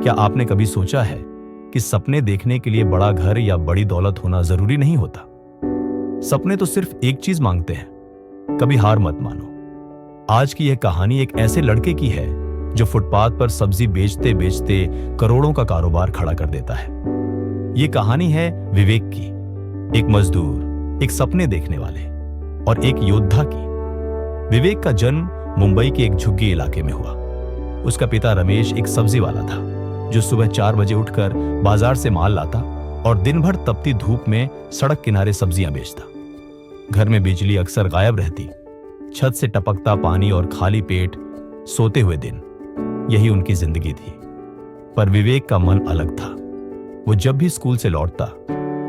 क्या आपने कभी सोचा है कि सपने देखने के लिए बड़ा घर या बड़ी दौलत होना जरूरी नहीं होता? सपने तो सिर्फ एक चीज मांगते हैं, कभी हार मत मानो। आज की यह कहानी एक ऐसे लड़के की है जो फुटपाथ पर सब्जी बेचते बेचते करोड़ों का कारोबार खड़ा कर देता है। यह कहानी है विवेक की, एक मजदूर, एक सपने देखने वाले और एक योद्धा की। विवेक का जन्म मुंबई के एक झुग्गी इलाके में हुआ। उसका पिता रमेश एक सब्जी वाला था जो सुबह 4 बजे उठकर बाजार से माल लाता और दिन भर तपती धूप में सड़क किनारे सब्जियां बेचता। घर में बिजली अक्सर गायब रहती, छत से टपकता पानी और खाली पेट सोते हुए दिन, यही उनकी जिंदगी थी। पर विवेक का मन अलग था। वो जब भी स्कूल से लौटता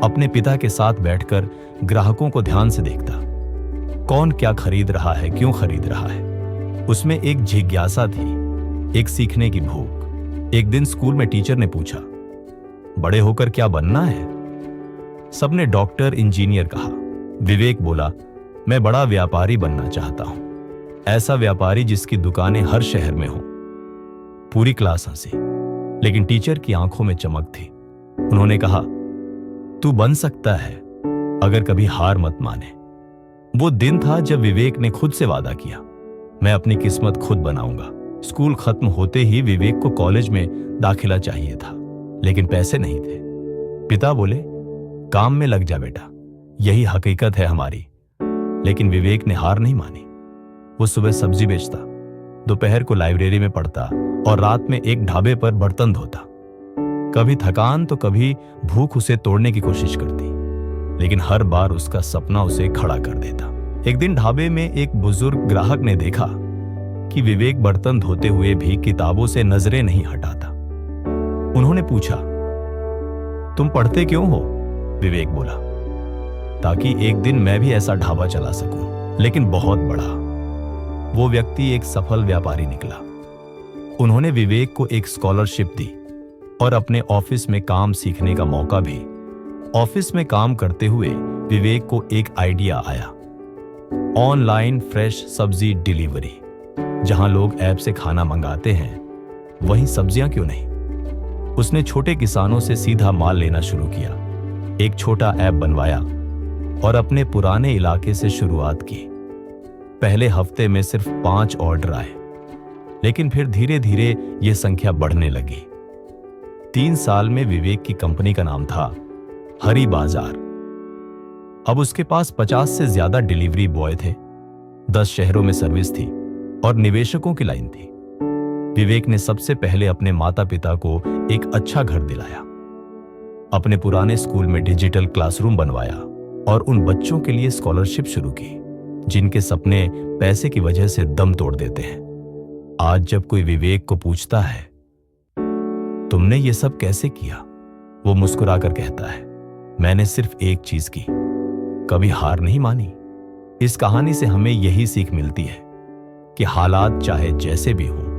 अपने पिता के साथ बैठकर ग्राहकों को ध्यान से देखता। कौन क्या खरीद रहा है, क्यों खरीद रहा है, उसमें एक जिज्ञासा थी, एक सीखने की भूख। एक दिन स्कूल में टीचर ने पूछा, बड़े होकर क्या बनना है? सबने डॉक्टर, इंजीनियर कहा। विवेक बोला, मैं बड़ा व्यापारी बनना चाहता हूं, ऐसा व्यापारी जिसकी दुकानें हर शहर में हो। पूरी क्लास हंसी, लेकिन टीचर की आंखों में चमक थी। उन्होंने कहा, तू बन सकता है अगर कभी हार मत माने। वो दिन था जब विवेक ने खुद से वादा किया, मैं अपनी किस्मत खुद बनाऊंगा। स्कूल खत्म होते ही विवेक को कॉलेज में दाखिला चाहिए था, लेकिन पैसे नहीं थे। पिता बोले, काम में लग जा बेटा, यही हकीकत है हमारी। लेकिन विवेक ने हार नहीं मानी। वो सुबह सब्जी बेचता, दोपहर को लाइब्रेरी में पढ़ता और रात में एक ढाबे पर बर्तन धोता। कभी थकान तो कभी भूख उसे तोड़ने की कोशिश करती, लेकिन हर बार उसका सपना उसे खड़ा कर देता। एक दिन ढाबे में एक बुजुर्ग ग्राहक ने देखा कि विवेक बर्तन धोते हुए भी किताबों से नजरें नहीं हटाता। उन्होंने पूछा, तुम पढ़ते क्यों हो? विवेक बोला, ताकि एक दिन मैं भी ऐसा ढाबा चला सकूं, लेकिन बहुत बड़ा। वो व्यक्ति एक सफल व्यापारी निकला। उन्होंने विवेक को एक स्कॉलरशिप दी और अपने ऑफिस में काम सीखने का मौका भी। ऑफिस में काम करते हुए विवेक को एक आइडिया आया, ऑनलाइन फ्रेश सब्जी डिलीवरी। जहां लोग ऐप से खाना मंगाते हैं, वहीं सब्जियां क्यों नहीं? उसने छोटे किसानों से सीधा माल लेना शुरू किया, एक छोटा ऐप बनवाया और अपने पुराने इलाके से शुरुआत की। पहले हफ्ते में सिर्फ 5 ऑर्डर आए, लेकिन फिर धीरे धीरे यह संख्या बढ़ने लगी। 3 साल में विवेक की कंपनी का नाम था हरी बाजार। अब उसके पास 50 से ज्यादा डिलीवरी बॉय थे, 10 शहरों में सर्विस थी और निवेशकों की लाइन थी। विवेक ने सबसे पहले अपने माता पिता को एक अच्छा घर दिलाया, अपने पुराने स्कूल में डिजिटल क्लासरूम बनवाया और उन बच्चों के लिए स्कॉलरशिप शुरू की जिनके सपने पैसे की वजह से दम तोड़ देते हैं। आज जब कोई विवेक को पूछता है, तुमने ये सब कैसे किया, वो मुस्कुराकर कहता है, मैंने सिर्फ एक चीज की, कभी हार नहीं मानी। इस कहानी से हमें यही सीख मिलती है कि हालात चाहे जैसे भी हों,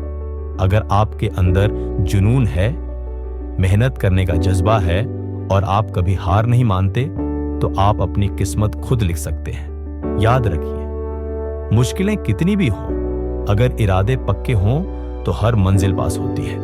अगर आपके अंदर जुनून है, मेहनत करने का जज्बा है और आप कभी हार नहीं मानते, तो आप अपनी किस्मत खुद लिख सकते हैं। याद रखिए, मुश्किलें कितनी भी हों, अगर इरादे पक्के हों तो हर मंजिल पास होती है।